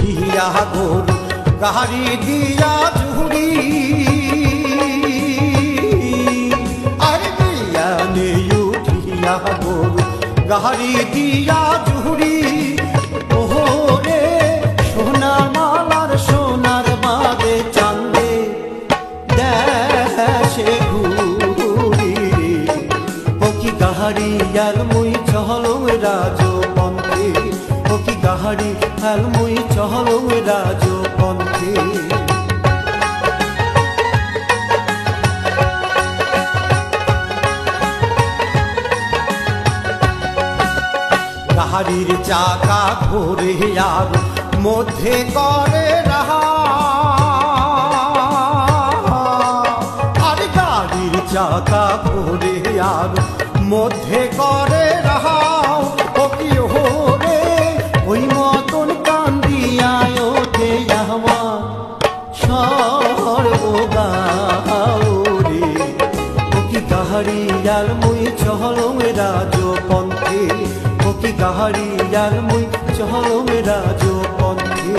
উঠিয়া গরু গাড়ি দিয়া ঝুড়ি আর বিয়ানে উঠিয়া গরু গাড়ি দিয়া ঝুড়ি ওরে সোনার মালার সোনার বাদে চাঁদে দেশে ঘুরি ও কি গাড়ি আর মুই চহলং রাজপন্থী ও কি গাড়ি আর মুই চহলং রাজপন্থী গাড়ির চাকা ঘোরে আর মধ্যে করে রাহা আর গাড়ির চাকা ঘোরে আর মধ্যে করে রাহাও ও কি হোরে ওই মতন কান্দিয়ায় ওঠে আমার সর্বগাও রে ও কি গাড়ি আর মুই চহলং রাজপন্থী ও কি গাড়ি আর মুই চহলং রাজপন্থী